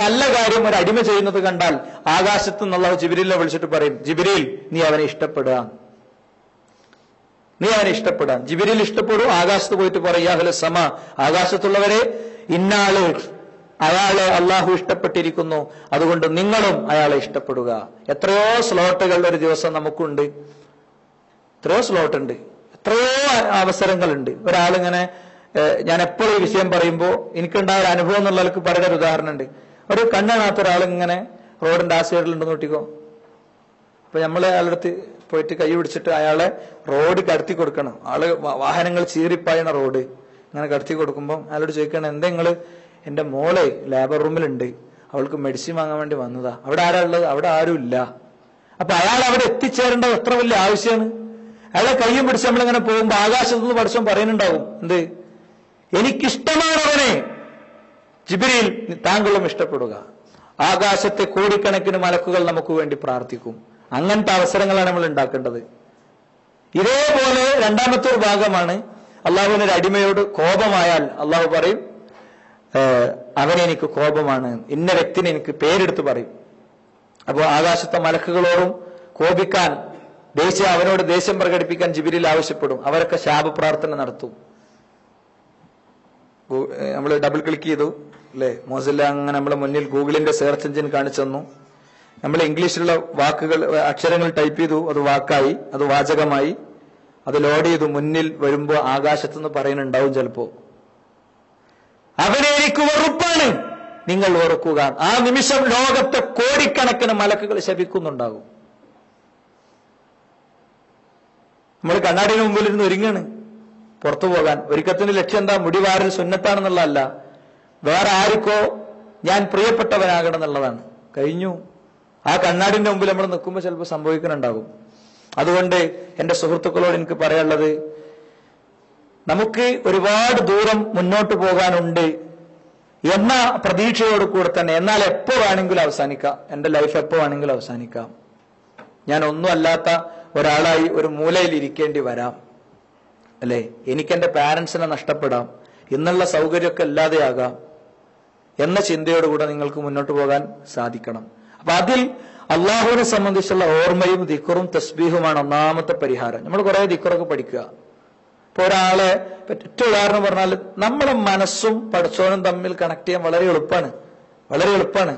നല്ല കാര്യം ഒരു അടിമ ചെയ്യുന്നത് കണ്ടാൽ ആകാശത്ത് നിന്ന് അല്ലാഹു ജിബ്രീലിനെ വിളിച്ചിട്ട് പറയും, ജിബ്രീൽ നീ അവനെ ഇഷ്ടപ്പെടുക, നീ അവനെ ഇഷ്ടപ്പെടാൻ. ജിബ്രീൽ ഇഷ്ടപ്പെടും, ആകാശത്ത് പോയിട്ട് പറയും, യാ അഹ്ല സമ, ആകാശത്തുള്ളവരെ ഇന്നാള് അയാളെ അള്ളാഹു ഇഷ്ടപ്പെട്ടിരിക്കുന്നു, അതുകൊണ്ട് നിങ്ങളും അയാളെ ഇഷ്ടപ്പെടുക. എത്രയോ സ്ലോട്ടുകൾ ഒരു ദിവസം നമുക്കുണ്ട്, എത്രയോ സ്ലോട്ട് ഉണ്ട്, എത്രയോ അവസരങ്ങളുണ്ട്. ഒരാളിങ്ങനെ, ഞാൻ എപ്പോഴും ഈ വിഷയം പറയുമ്പോൾ എനിക്കുണ്ടായ ഒരു അനുഭവം എന്നുള്ളവർക്ക് പറയുന്ന ഒരു ഉദാഹരണം ഉണ്ട്. ഒരു കണ്ണാത്ത ഒരാളിങ്ങനെ റോഡിന്റെ ആ സൈഡിലുണ്ടെന്ന് നോട്ടിക്കോ. അപ്പൊ നമ്മളെ അയാളുടെ അടുത്ത് പോയിട്ട് കൈ പിടിച്ചിട്ട് അയാളെ റോഡ് കടത്തി കൊടുക്കണം. ആള് വാഹനങ്ങൾ ചീറിപ്പായണ റോഡ് ഇങ്ങനെ കടത്തി കൊടുക്കുമ്പോൾ അയാളോട് ചോദിക്കണം, എന്താ നിങ്ങള്? എന്റെ മോളെ ലേബർ റൂമിലുണ്ട്, അവൾക്ക് മെഡിസിൻ വാങ്ങാൻ വേണ്ടി വന്നതാ. അവിടെ ആരാ ഉള്ളത്? അവിടെ ആരും ഇല്ല. അപ്പൊ അയാൾ അവിടെ എത്തിച്ചേരേണ്ടത് എത്ര വലിയ ആവശ്യമാണ്. അയാളെ കയ്യും പിടിച്ച് നമ്മളിങ്ങനെ പോകുമ്പോ ആകാശത്തുനിന്ന് പഠിച്ചവൻ പറയുന്നുണ്ടാവും, എന്ത്, എനിക്കിഷ്ടമാണവനെ ജിബ്രീൽ താങ്കളും ഇഷ്ടപ്പെടുക. ആകാശത്തെ കോടിക്കണക്കിന് മലക്കുകൾ നമുക്ക് വേണ്ടി പ്രാർത്ഥിക്കും. അങ്ങനത്തെ അവസരങ്ങളാണ് നമ്മൾ ഉണ്ടാക്കേണ്ടത്. ഇതേപോലെ രണ്ടാമത്തെ ഒരു ഭാഗമാണ്, അള്ളാഹുവിന് ഒരു അടിമയോട് കോപമായാൽ അള്ളാഹു പറയും, അവനെനിക്ക് കോപമാണ്, ഇന്ന വ്യക്തിനെ എനിക്ക് പേരെടുത്ത് പറയും. അപ്പോൾ ആകാശത്തെ മലക്കുകളോടും കോപിക്കാൻ, അവനോട് ദേഷ്യം പ്രകടിപ്പിക്കാൻ ജിബ്രീൽ ആവശ്യപ്പെടും. അവരൊക്കെ ശാപപ്രാർത്ഥന നടത്തും. നമ്മൾ ഡബിൾ ക്ലിക്ക് ചെയ്തു അല്ലെ, മോസില്ല അങ്ങനെ നമ്മളെ മുന്നിൽ ഗൂഗിളിന്റെ സെർച്ച് എഞ്ചിൻ കാണിച്ചു തന്നു. നമ്മൾ ഇംഗ്ലീഷിലുള്ള വാക്കുകൾ, അക്ഷരങ്ങൾ ടൈപ്പ് ചെയ്തു, അത് വാക്കായി, അത് വാചകമായി, അത് ലോഡ് ചെയ്തു. മുന്നിൽ വരുമ്പോ ആകാശത്തുനിന്ന് പറയുന്നുണ്ടാവും ചിലപ്പോ, അവനെ എനിക്ക് വെറുപ്പാണ്, നിങ്ങൾ വെറുക്കുക. ആ നിമിഷം ലോകത്തെ കോടിക്കണക്കിന് മലക്കുകൾ ശപിക്കുന്നുണ്ടാകും. നമ്മൾ കണ്ണാടിന് മുമ്പിൽ ഇരുന്ന് ഒരുങ്ങാണ് പുറത്തു പോകാൻ. ഒരുക്കത്തിന്റെ ലക്ഷ്യം എന്താ? മുടിവാരൽ സുന്നത്താണെന്നുള്ളതല്ല, വേറെ ആർക്കോ ഞാൻ പ്രിയപ്പെട്ടവനാകണം എന്നുള്ളതാണ്. കഴിഞ്ഞു. ആ കണ്ണാടിന്റെ മുമ്പിൽ നമ്മൾ നിൽക്കുമ്പോൾ ചിലപ്പോൾ സംഭവിക്കുന്നുണ്ടാകും. അതുകൊണ്ട് എന്റെ സുഹൃത്തുക്കളോട് എനിക്ക് പറയാനുള്ളത്, നമുക്ക് ഒരുപാട് ദൂരം മുന്നോട്ട് പോകാനുണ്ട് എന്ന പ്രതീക്ഷയോട് കൂടെ തന്നെ, എന്നാൽ എപ്പോ വേണമെങ്കിലും അവസാനിക്കാം. എന്റെ ലൈഫ് എപ്പോ വേണമെങ്കിലും അവസാനിക്കാം. ഞാൻ ഒന്നും അല്ലാത്ത ഒരാളായി ഒരു മൂലയിൽ ഇരിക്കേണ്ടി വരാം, അല്ലെ, എനിക്കെന്റെ പാരന്റ്സിനെ നഷ്ടപ്പെടാം, ഇന്നുള്ള സൗകര്യമൊക്കെ ഇല്ലാതെയാകാം എന്ന ചിന്തയോടുകൂടെ നിങ്ങൾക്ക് മുന്നോട്ട് പോകാൻ സാധിക്കണം. അപ്പൊ അതിൽ അള്ളാഹുവിനെ സംബന്ധിച്ചുള്ള ഓർമ്മയും ദിക്റും തസ്ബീഹുമാണ് ഒന്നാമത്തെ പരിഹാരം. നമ്മൾ കുറെ ദിക്റൊക്കെ പഠിക്കുക. ഇപ്പൊ ഒരാളെ ഏറ്റവും ഉദാഹരണം പറഞ്ഞാൽ, നമ്മളെ മനസ്സും പടച്ചോനും തമ്മിൽ കണക്ട് ചെയ്യാൻ വളരെ എളുപ്പമാണ്, വളരെ എളുപ്പമാണ്.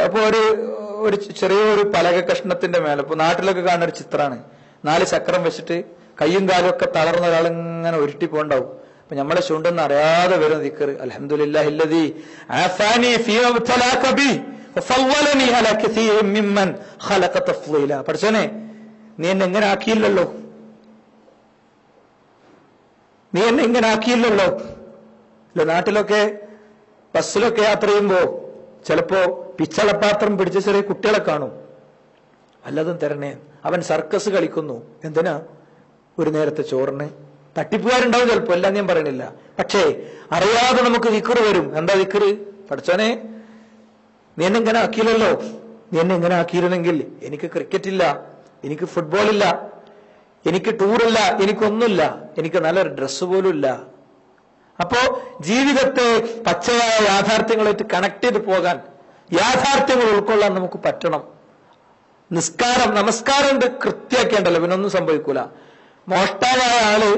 അപ്പൊ ഒരു ചെറിയൊരു പലക കഷ്ണത്തിന്റെ മേലെ, ഇപ്പൊ നാട്ടിലൊക്കെ കാണുന്ന ഒരു ചിത്രമാണ്, 4 ചക്രം വെച്ചിട്ട് കയ്യും കാലും ഒക്കെ തളർന്ന ഒരാൾ ഇങ്ങനെ ഉരുട്ടി പോണ്ടാവും. അപ്പൊ നമ്മളെ ചുണ്ടെന്ന് അറിയാതെ വരുന്ന ദിക്ർ, അൽഹംദുലില്ലാഹില്ലദീ ആഫാനി ഫീമാ ഇബ്തലാക ബി വഫളലനി അലാ കസീരിൻ മിമ്മൻ ഖലഖ തഫ്ളീല. പഠിച്ചോനെ, നീ എന്നെ എങ്ങനെ ആക്കിയില്ലല്ലോ, നീ എന്നെ ഇങ്ങനെ ആക്കിയില്ലല്ലോ. നാട്ടിലൊക്കെ ബസ്സിലൊക്കെ യാത്ര ചെയ്യുമ്പോ ചിലപ്പോ പിച്ചളപ്പാത്രം പിടിച്ച ചെറിയ കുട്ടികളെ കാണും, വല്ലതും തരണേ, അവൻ സർക്കസ് കളിക്കുന്നു. എന്തിനാ? ഒരു നേരത്തെ ചോറിന്. തട്ടിപ്പുകാരുണ്ടാവും ചിലപ്പോ, എല്ലാം ഞാൻ പറയണില്ല. പക്ഷേ അറിയാതെ നമുക്ക് ദിക്ർ വരും. എന്താ ദിക്ർ? പഠിച്ചോനെ, നീ എന്നെ ഇങ്ങനെ ആക്കിയില്ലല്ലോ, നീ എന്നെ ഇങ്ങനെ ആക്കിയിരുന്നെങ്കിൽ എനിക്ക് ക്രിക്കറ്റ് ഇല്ല, എനിക്ക് ഫുട്ബോൾ ഇല്ല, എനിക്ക് ടൂറില്ല, എനിക്കൊന്നുമില്ല, എനിക്ക് നല്ലൊരു ഡ്രസ്സ് പോലും ഇല്ല. അപ്പോ ജീവിതത്തെ പച്ചയായ യാഥാർത്ഥ്യങ്ങളായിട്ട് കണക്ട് ചെയ്ത് പോകാൻ, യാഥാർത്ഥ്യങ്ങൾ ഉൾക്കൊള്ളാൻ നമുക്ക് പറ്റണം. നമസ്കാരം കൃത്യമാക്കേണ്ടല്ലോ, പിന്നെ ഒന്നും സംഭവിക്കൂല. മോഷ്ടാവായ ആള്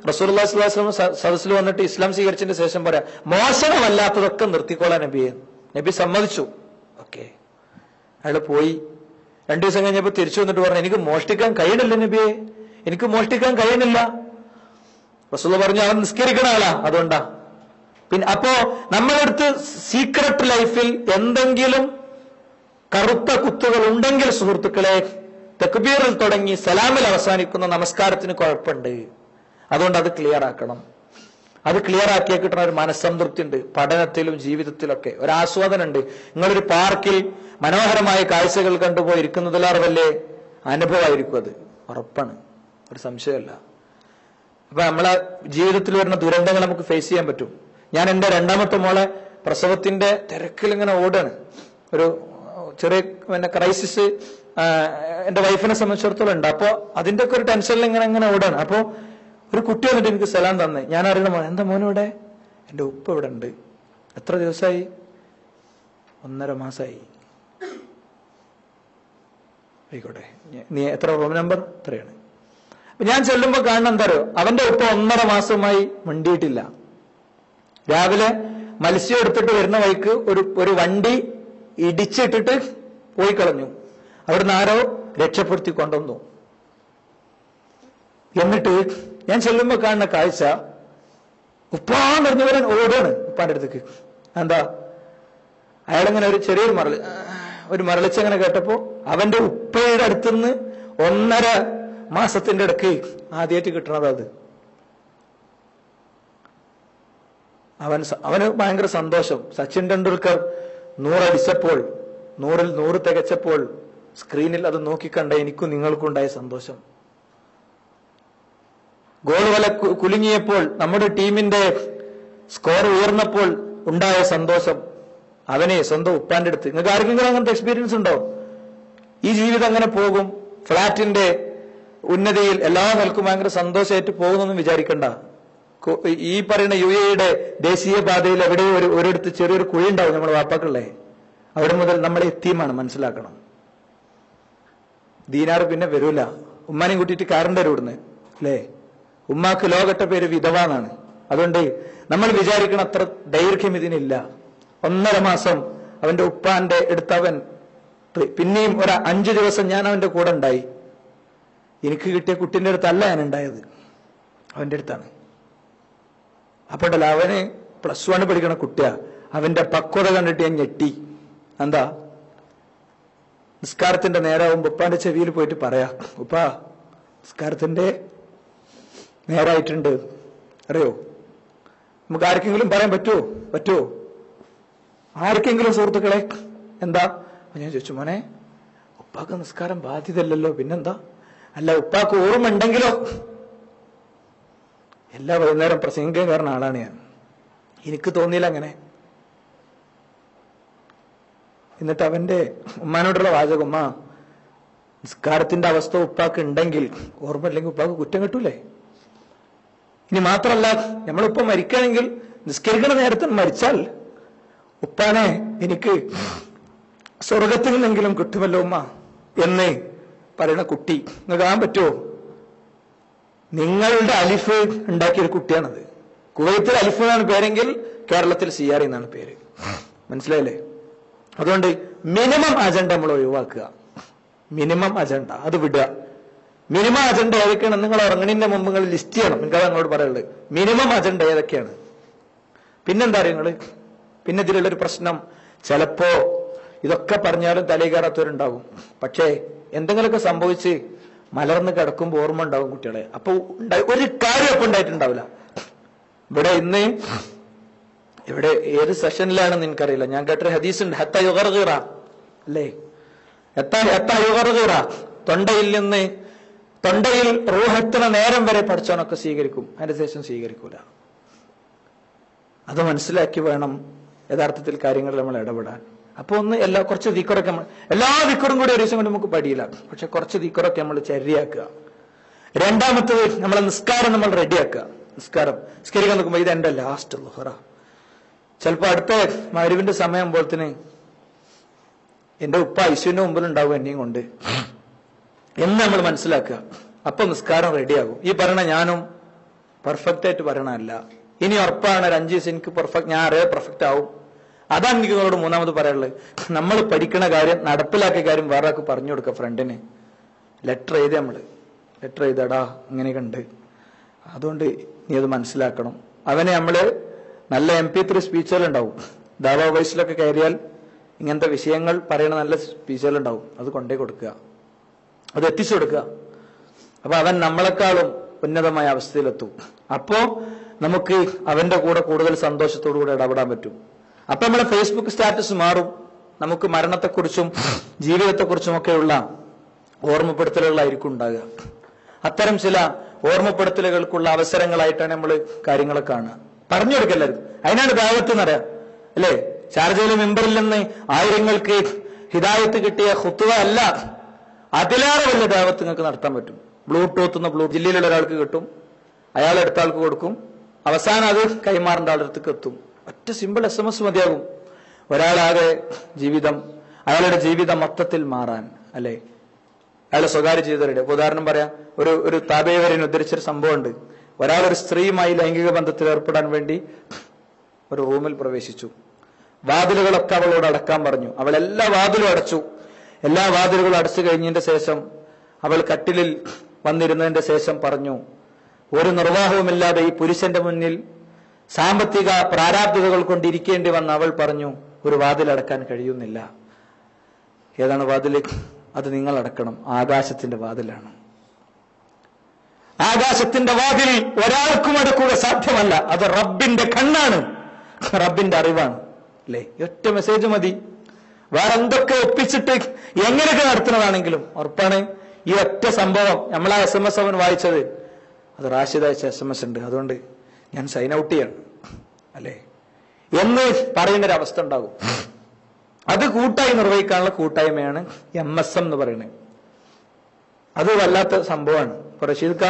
റസൂലുള്ളാഹി സ്വല്ലല്ലാഹു അലൈഹി വസല്ലം സദസ്സിൽ വന്നിട്ട് ഇസ്ലാം സ്വീകരിച്ചതിന് ശേഷം പറയാം, മോശമല്ലാത്തതൊക്കെ നിർത്തിക്കോളാൻ നബിയെ. നബി സമ്മതിച്ചു. ഓക്കെ, അയാള് പോയി. 2 ദിവസം കഴിഞ്ഞപ്പോ തിരിച്ചു വന്നിട്ട് പറഞ്ഞു, എനിക്ക് മോഷ്ടിക്കാൻ കഴിയണില്ല നബിയെ, എനിക്ക് മോഷ്ടിക്കാൻ കഴിയണില്ല. റസൂലുള്ളാഹി പറഞ്ഞു, അവൻ നിസ്കരിക്കണ ആളാ, അതുകൊണ്ടാ. പിന്നെ അപ്പോ നമ്മളെടുത്ത് സീക്രട്ട് ലൈഫിൽ എന്തെങ്കിലും കറുത്ത കുത്തുകൾ ഉണ്ടെങ്കിൽ സുഹൃത്തുക്കളെ, തക്ബീറിൽ തുടങ്ങി സലാമിൽ അവസാനിക്കുന്ന നമസ്കാരത്തിന് കുഴപ്പമുണ്ട്. അതുകൊണ്ട് അത് ക്ലിയർ ആക്കണം. അത് ക്ലിയർ ആക്കിയാൽ കിട്ടുന്ന ഒരു മനസ്സംതൃപ്തി ഉണ്ട്. പഠനത്തിലും ജീവിതത്തിലൊക്കെ ഒരു ആസ്വാദനം ഉണ്ട്. നിങ്ങളൊരു പാർക്കിൽ മനോഹരമായ കാഴ്ചകൾ കണ്ടുപോയി ഇരിക്കുന്നതിലേറെ വലിയ അനുഭവമായിരിക്കും അത്, ഉറപ്പാണ്, ഒരു സംശയമല്ല. അപ്പൊ നമ്മളെ ജീവിതത്തിൽ വരുന്ന ദുരന്തങ്ങൾ നമുക്ക് ഫേസ് ചെയ്യാൻ പറ്റും. ഞാൻ എന്റെ 2ാമത്തെ മോളെ പ്രസവത്തിന്റെ തിരക്കിൽ ഇങ്ങനെ ഓടാണ്. ഒരു ചെറിയ ക്രൈസിസ് എന്റെ വൈഫിനെ സംബന്ധിച്ചിടത്തോളം ഉണ്ട്. അപ്പൊ അതിന്റെ ഒക്കെ ഒരു ടെൻഷനിൽ ഇങ്ങനെ ഓടാണ്. അപ്പൊ ഒരു കുട്ടി വന്നിട്ട് എനിക്ക് സലാം തന്നെ. ഞാൻ അറിയണ മോൻ, എന്താ മോനിവിടെ? എന്റെ ഉപ്പ ഇവിടെ ഉണ്ട്. എത്ര ദിവസമായി? 1.5 മാസമായി. ആയിക്കോട്ടെ, നീ എത്ര റൂം നമ്പർ എത്രയാണ്? അപ്പൊ ഞാൻ ചെല്ലുമ്പോ കാണുന്ന എന്താ, അവന്റെ ഉപ്പ 1.5 മാസമായി മിണ്ടിയിട്ടില്ല. രാവിലെ മത്സ്യം എടുത്തിട്ട് വരുന്ന വഴിക്ക് ഒരു വണ്ടി ഇടിച്ചിട്ടിട്ട് പോയി കളഞ്ഞു. അവിടുന്ന് ആരോ രക്ഷപ്പെടുത്തി കൊണ്ടുവന്നു. എന്നിട്ട് ഞാൻ ചെല്ലുമ്പോ കാണുന്ന കാഴ്ച, ഉപ്പാന്നറിഞ്ഞവരൻ ഓടാണ് ഉപ്പാന്റെ അടുത്തേക്ക്. എന്താ, അയാളിങ്ങനെ ഒരു ചെറിയൊരു മരളിച്ചങ്ങനെ കേട്ടപ്പോ അവന്റെ ഉപ്പയുടെ അടുത്തുനിന്ന് 1.5 മാസത്തിന്റെ ഇടയ്ക്ക് ആദ്യമായിട്ട് കിട്ടണത് അത്. അവന് ഭയങ്കര സന്തോഷം. സച്ചിൻ ടെണ്ടുൽക്കർ 100 അടിച്ചപ്പോൾ, 100ൽ 100 തികച്ചപ്പോൾ സ്ക്രീനിൽ അത് നോക്കിക്കണ്ട എനിക്കും നിങ്ങൾക്കും ഉണ്ടായ സന്തോഷം. ഗോൾ വല കുലുങ്ങിയപ്പോൾ, നമ്മുടെ ടീമിന്റെ സ്കോർ ഉയർന്നപ്പോൾ ഉണ്ടായ സന്തോഷം അവനെ സ്വന്തം ഉപ്പാന്റെ അടുത്ത്. നിങ്ങൾക്ക് ആർക്കെങ്കിലും അങ്ങനത്തെ എക്സ്പീരിയൻസ് ഉണ്ടോ? ഈ ജീവിതം അങ്ങനെ പോകും. ഫ്ളാറ്റിന്റെ ഉന്നതിയിൽ എല്ലാ നിലക്കും ഭയങ്കര സന്തോഷമായിട്ട് പോകുന്നൊന്നും വിചാരിക്കണ്ട. ഈ പറയുന്ന UAE ദേശീയ പാതയിൽ എവിടെയോ ഒരിടത്ത് ചെറിയൊരു കുഴി ഉണ്ടാവും നമ്മുടെ വാപ്പാക്കളെ. അവിടെ മുതൽ നമ്മളെ എത്തിയുമാണ് മനസ്സിലാക്കണം. ദീനാറ് പിന്നെ വരൂല. ഉമ്മാനെയും കൂട്ടിയിട്ട് കാരന്റെ ഇവിടുന്ന് അല്ലേ? ഉമ്മാക്ക് ലോകട്ട പേര് വിധവ എന്നാണ്. അതുകൊണ്ട് നമ്മൾ വിചാരിക്കണ അത്ര ദൈർഘ്യം ഇതിനില്ല. 1.5 മാസം അവന്റെ ഉപ്പാന്റെ അടുത്തവൻ, പിന്നെയും 5 ദിവസം ഞാൻ അവന്റെ കൂടെ ഉണ്ടായി. എനിക്ക് കിട്ടിയ കുട്ടിന്റെ അടുത്തല്ല ഞാൻ ഉണ്ടായത്, അവന്റെ അടുത്താണ്. അപ്പോണ്ടല്ലോ അവന് +1 പഠിക്കണ കുട്ടിയാ. അവന്റെ പക്വത കണ്ടിട്ട് ഞാൻ ഞെട്ടി. എന്താ, നിസ്കാരത്തിന്റെ നേരാവുമ്പോ ഉപ്പാന്റെ ചെവിയിൽ പോയിട്ട് പറയാ, ഉപ്പാ നിസ്കാരത്തിന്റെ നേരായിട്ടുണ്ട്. അറിയോ? നമുക്ക് ആർക്കെങ്കിലും പറയാൻ പറ്റുമോ? ആർക്കെങ്കിലും സുഹൃത്തുക്കളെ? എന്താ? ഞാൻ ചോദിച്ചു, മോനെ ഉപ്പാക്ക് നിസ്കാരം ബാധ്യതയല്ലല്ലോ, പിന്നെന്താ? അല്ല, ഉപ്പാക്ക് ഓർമ്മ ഉണ്ടെങ്കിലോ? എല്ലാ വൈകുന്നേരം പ്രസംഗിക്കാൻ കാരണം ആളാണ് ഞാൻ. എനിക്ക് തോന്നിയില്ല അങ്ങനെ. എന്നിട്ട് അവന്റെ ഉമ്മാനോടുള്ള വാചകം, ഉമ്മ നിസ്കാരത്തിന്റെ അവസ്ഥ ഉപ്പാക്ക് ഉണ്ടെങ്കിൽ, ഓർമ്മ ഇല്ലെങ്കിൽ ഉപ്പാക്ക് കുറ്റം കിട്ടൂലേ? ഇനി മാത്രല്ല, നമ്മളിപ്പോ മരിക്കുകയാണെങ്കിൽ നിസ്കരിക്കണ നേരത്തെ മരിച്ചാൽ ഉപ്പാനെ എനിക്ക് സ്വർഗത്തിൽ നിന്നെങ്കിലും കിട്ടുമല്ലോ ഉമ്മ എന്ന് പറയുന്ന കുട്ടി നിങ്ങൾക്ക് കാണാൻ പറ്റുമോ? നിങ്ങളുടെ അലിഫ് ഉണ്ടാക്കിയൊരു കുട്ടിയാണത്. കുവൈത്തിൽ അലിഫ് എന്നാണ് പേരെങ്കിൽ കേരളത്തിൽ CR എന്നാണ് പേര്. മനസ്സിലായില്ലേ? അതുകൊണ്ട് മിനിമം അജണ്ട നമ്മൾ ഒഴിവാക്കുക. മിനിമം അജണ്ട അത് വിടുക. മിനിമം അജണ്ട ഏതൊക്കെയാണ്? നിങ്ങൾ ഉറങ്ങണതിന്റെ മുമ്പ് നിങ്ങൾ ലിസ്റ്റ് ചെയ്യണം. നിങ്ങൾക്ക് നിങ്ങളോട് പറയുള്ളത് മിനിമം അജണ്ട ഏതൊക്കെയാണ്. പിന്നെന്താ അറിയുന്നത്? പിന്നെ ഇതിലുള്ളൊരു പ്രശ്നം, ചിലപ്പോ ഇതൊക്കെ പറഞ്ഞാലും തലയിൽ കയറാത്തവരുണ്ടാവും. പക്ഷേ എന്തെങ്കിലുമൊക്കെ സംഭവിച്ച് മലർന്ന് കിടക്കുമ്പോൾ ഓർമ്മ ഉണ്ടാവും കുട്ടികളെ. അപ്പൊ ഒരു കാര്യം അപ്പൊ ഉണ്ടായിട്ടുണ്ടാവില്ല. ഇവിടെ ഏത് സെഷനിലാണെന്ന് എനിക്കറിയില്ല. ഞാൻ കേട്ടൊരു ഹദീസ് ഉണ്ട്, ഹത്ത യുഗർഗീറ അല്ലേ? ഹത്ത യുഗർഗീറ, തൊണ്ടയിൽ റൂഹെത്തുന്ന നേരം വരെ പഠിച്ചവനൊക്കെ സ്വീകരിക്കും, അതിന്റെ ശേഷം സ്വീകരിക്കൂല. അത് മനസ്സിലാക്കി വേണം യഥാർത്ഥത്തിൽ കാര്യങ്ങളിൽ നമ്മൾ ഇടപെടാൻ. അപ്പൊ ഒന്ന് കുറച്ച് ദിക്കറൊക്കെ എല്ലാ ദിക്കറും കൂടി ഒരു ദിവസം കൊണ്ട് നമുക്ക് പഠിയില്ല. പക്ഷെ കുറച്ച് ദിക്കറൊക്കെ നമ്മൾ ചര്യയാക്കുക. രണ്ടാമത്തത് നമ്മളെ നിസ്കാരം നമ്മൾ റെഡിയാക്കുക. നിസ്കരിക്കാൻ നോക്കുമ്പോ ഇത് എന്റെ ലാസ്റ്റ് ളുഹറ, ചിലപ്പോ അടുത്ത മഗ്‌രിബിന്റെ സമയം പോലത്തിന് എന്റെ ഉപ്പ ഐശുവിന്റെ മുമ്പിലുണ്ടാവും എന്നെയും കൊണ്ട് എന്ന് നമ്മൾ മനസ്സിലാക്കുക. അപ്പൊ നിസ്കാരം റെഡിയാകും. ഈ പറയണ ഞാനും പെർഫെക്റ്റ് ആയിട്ട് പറയണല്ല. ഇനി ഉറപ്പാണ് ഒരു 5 ദിവസം എനിക്ക് ഞാൻ പെർഫെക്റ്റ് ആവും. അതാണ് എനിക്ക് നിങ്ങളോട് മൂന്നാമത് പറയാനുള്ളത്. നമ്മൾ പഠിക്കണ കാര്യം, നടപ്പിലാക്കിയ കാര്യം വേറെ ആൾക്ക് പറഞ്ഞു കൊടുക്കുക. ഫ്രണ്ടിന് ലെറ്റർ എഴുതടാ ഇങ്ങനെയൊക്കെ ഉണ്ട്, അതുകൊണ്ട് നീ അത് മനസ്സിലാക്കണം. അവനെ നമ്മള് നല്ല MP3 സ്പീച്ചുകളുണ്ടാവും. ദാവാ വോയിസിലൊക്കെ കയറിയാൽ ഇങ്ങനത്തെ വിഷയങ്ങൾ പറയണ നല്ല സ്പീച്ചുകളുണ്ടാവും. അത് കൊണ്ടേ കൊടുക്കുക, അത് എത്തിച്ചു കൊടുക്കുക. അപ്പൊ അവൻ നമ്മളെക്കാളും ഉന്നതമായ അവസ്ഥയിലെത്തും. അപ്പോ നമുക്ക് അവന്റെ കൂടെ കൂടുതൽ സന്തോഷത്തോടു കൂടെ ഇടപെടാൻ പറ്റും. അപ്പൊ നമ്മളെ ഫേസ്ബുക്ക് സ്റ്റാറ്റസ് മാറും. നമുക്ക് മരണത്തെക്കുറിച്ചും ജീവിതത്തെക്കുറിച്ചും ഒക്കെയുള്ള ഓർമ്മപ്പെടുത്തലുകളായിരിക്കും ഉണ്ടാകുക. അത്തരം ചില ഓർമ്മപ്പെടുത്തലുകൾക്കുള്ള അവസരങ്ങളായിട്ടാണ് നമ്മൾ കാര്യങ്ങളെ കാണുക. പറഞ്ഞു കൊടുക്കല്ലായിരുന്നു. അതിനാണ് ദാവത്ത് എന്നറിയാം അല്ലേ? ഷാർജയിലെ മെമ്പറിൽ നിന്ന് ആയിരങ്ങൾക്ക് ഹിദായത്ത് കിട്ടിയ ഖുത്വ അല്ല, അതിലേറെ വലിയ ദാവത്ത് നിങ്ങൾക്ക് നടത്താൻ പറ്റും. ബ്ലൂടൂത്ത് ജില്ലയിലുള്ള ഒരാൾക്ക് കിട്ടും, അയാൾ അടുത്ത ആൾക്ക് കൊടുക്കും, അവസാനം അത് കൈമാറേണ്ട ആളുടെ അടുത്തേക്ക് എത്തും. ഒറ്റ സിമ്പിൾ SMS മതിയാകും. ഒരാളാകെ അയാളുടെ ജീവിതം മൊത്തത്തിൽ മാറാൻ, അല്ലെ, അയാളെ സ്വകാര്യ ജീവിതത്തിലൂടെ. ഉദാഹരണം പറയാം, ഒരു താബേവരൻ ഉദ്ധരിച്ചൊരു സംഭവമുണ്ട്. ഒരാളൊരു സ്ത്രീയുമായി ലൈംഗിക ബന്ധത്തിൽ ഏർപ്പെടാൻ വേണ്ടി ഒരു റൂമിൽ പ്രവേശിച്ചു. വാതിലുകളൊക്കെ അവളോട് അടക്കാൻ പറഞ്ഞു. അവൾ എല്ലാ വാതിലും അടച്ചു. എല്ലാ വാതിലുകളും അടച്ചു കഴിഞ്ഞതിന്റെ ശേഷം അവൾ കട്ടിലിൽ വന്നിരുന്നതിന്റെ ശേഷം പറഞ്ഞു, ഒരു നിർവാഹവുമില്ലാതെ ഈ പുരുഷന്റെ മുന്നിൽ സാമ്പത്തിക പ്രാരാബ്ധതകൾ കൊണ്ടിരിക്കേണ്ടി വന്ന അവൾ പറഞ്ഞു, ഒരു വാതിലടക്കാൻ കഴിയുന്നില്ല. ഏതാണ് വാതിൽ? അത് നിങ്ങൾ അടക്കണം. ആകാശത്തിന്റെ വാതിലാണ്. ആകാശത്തിന്റെ വാതിൽ ഒരാൾക്കും അടക്കുക സാധ്യമല്ല. അത് റബ്ബിന്റെ കണ്ണാണ്, റബ്ബിന്റെ അറിവാണ്. അല്ലേ? ഒറ്റ മെസ്സേജ് മതി. വേറെ എന്തൊക്കെ ഒപ്പിച്ചിട്ട് എങ്ങനെയൊക്കെ നടത്തുന്നതാണെങ്കിലും ഉറപ്പാണ് ഈ ഒറ്റ സംഭവം. നമ്മളാ SMS അവൻ വായിച്ചത്, അത് റാഷിദ് അയച്ച SMS ഉണ്ട്, അതുകൊണ്ട് ഞാൻ സൈൻ ഔട്ട് ചെയ്യണം, അല്ലേ എന്ന് പറയുന്നൊരവസ്ഥ ഉണ്ടാകും. അത് കൂട്ടായി നിർവഹിക്കാനുള്ള കൂട്ടായ്മയാണ് MSM എന്ന് പറയുന്നത്. അത് വല്ലാത്ത സംഭവമാണ്. ഇപ്പൊ റഷീദ്